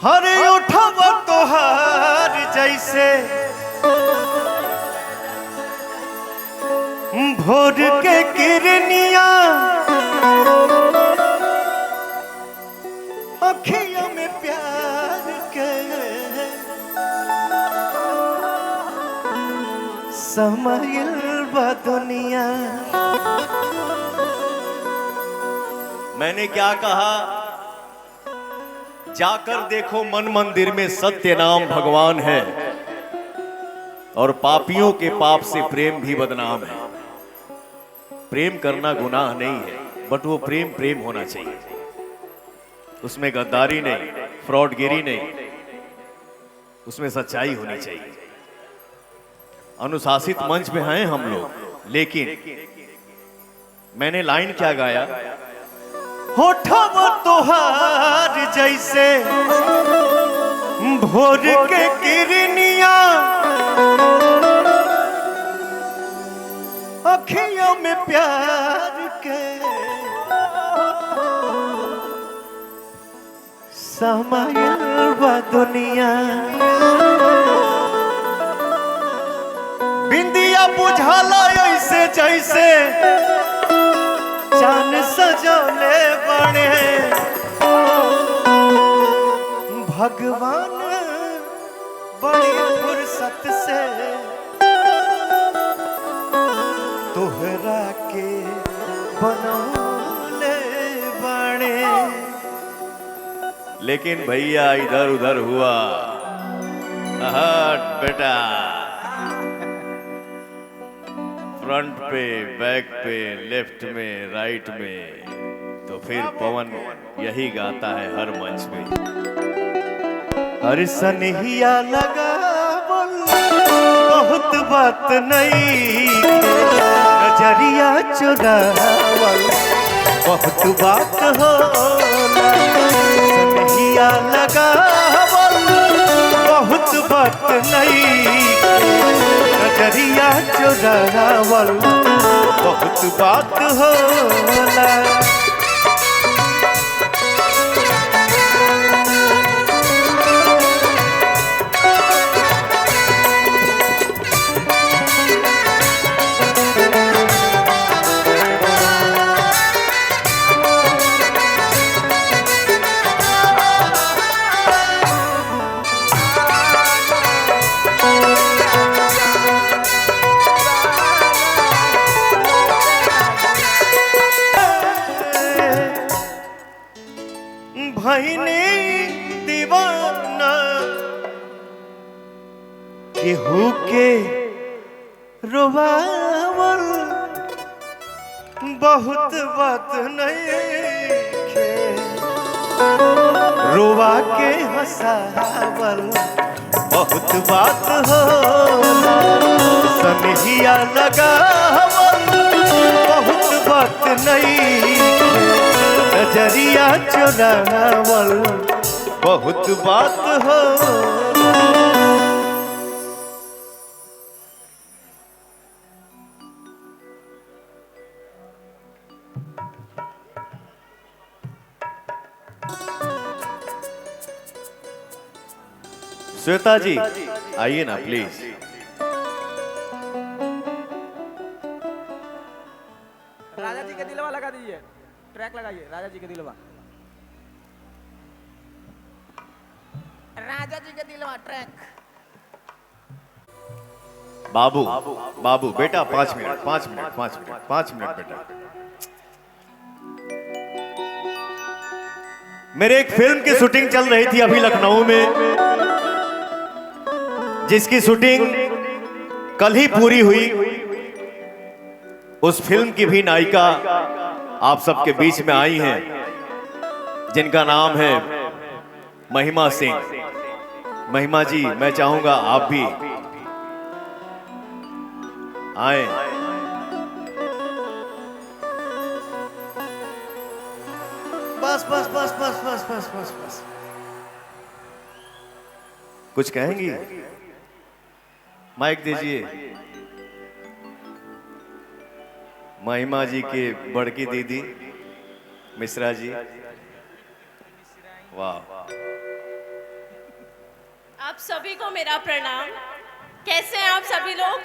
हरे उठब तोहार जैसे भोर के किरनिया अखियों में प्यार के समाइल बा दुनिया। मैंने क्या कहा? जाकर देखो मन मंदिर में सत्य नाम भगवान है और पापियों के पाप से प्रेम भी बदनाम है। प्रेम करना गुनाह नहीं है, बट वो प्रेम प्रेम होना चाहिए, उसमें गद्दारी नहीं, फ्रॉडगिरी नहीं, उसमें सच्चाई होनी चाहिए। अनुशासित मंच में हैं हम लोग, लेकिन मैंने लाइन क्या गाया? होठब तोहार जैसे भोर के किरनिया अखियों में प्यार के समाइल बा दुनिया। बिंदिया बुझाला ऐसे जैसे चांद सजौले बने भगवान बड़ी फुर्सत से तोहरा के बनौले बने। लेकिन भैया इधर उधर हुआ, हट बेटा, फ्रंट पे, बैक पे, लेफ्ट में, राइट में, तो फिर पवन यही गाता है हर मंच में। हर सनहिया लगा बहुत बात नहीं, नजरिया चुरावल बहुत बात हो। सनहिया लगा बहुत बात नहीं, नजरिया चुरावल बहुत बात होला। भईनी दीवाना केहू के रोवावल बहुत बात नहीं खे, रोवा के हंसावल बहुत बात हो। सनहिया लगावल बहुत बात नहीं, नजरिया चुरावल बहुत बात हो। श्वेता जी आइए ना प्लीज। राजा जी के दिलवा लगा दीजिए, ट्रैक लगाइए राजा जी के दिलवा। राजा जी के दिलवा ट्रैक। बाबू बाबू बेटा 5 मिनट 5 मिनट 5 मिनट 5 मिनट बेटा। मेरे एक फिल्म की शूटिंग चल रही थी अभी लखनऊ में, जिसकी शूटिंग कल ही पूरी हुई। उस फिल्म की भी नायिका आप सबके बीच में आई हैं, जिनका नाम है महिमा सिंह। महिमा जी, मैं चाहूंगा आप भी आए। बस बस बस बस बस बस बस बस। कुछ कहेंगी? माइक दीजिए। महिमा जी के बड़की दीदी मिश्रा जी, वाह। आप सभी को मेरा प्रणाम। कैसे हैं आप सभी लोग?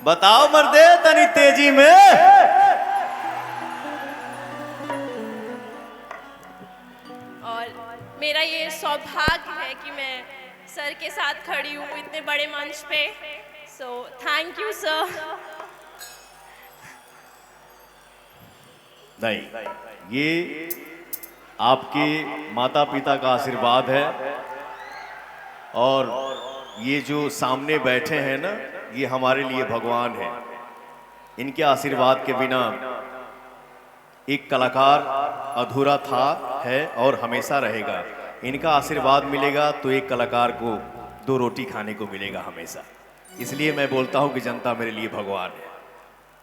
बताओ मर्दे तनी तेजी में। और मेरा ये सौभाग्य है कि मैं सर के साथ खड़ी हूँ इतने बड़े मंच पे। So thank you sir. नहीं, ये आपके माता पिता का आशीर्वाद है और ये जो सामने बैठे हैं ना, ये हमारे लिए भगवान है। इनके आशीर्वाद के बिना एक कलाकार अधूरा था, है और हमेशा रहेगा। इनका आशीर्वाद मिलेगा तो एक कलाकार को दो रोटी खाने को मिलेगा हमेशा। इसलिए मैं बोलता हूँ कि जनता मेरे लिए भगवान है।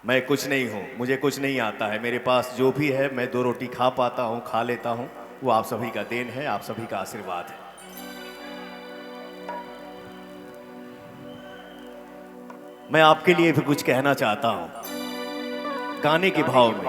मैं कुछ नहीं हूँ, मुझे कुछ नहीं आता है, मेरे पास जो भी है मैं दो रोटी खा पाता हूँ, खा लेता हूँ। वो आप सभी का देन है, आप सभी का आशीर्वाद है। मैं आपके लिए भी कुछ कहना चाहता हूँ गाने के भाव में।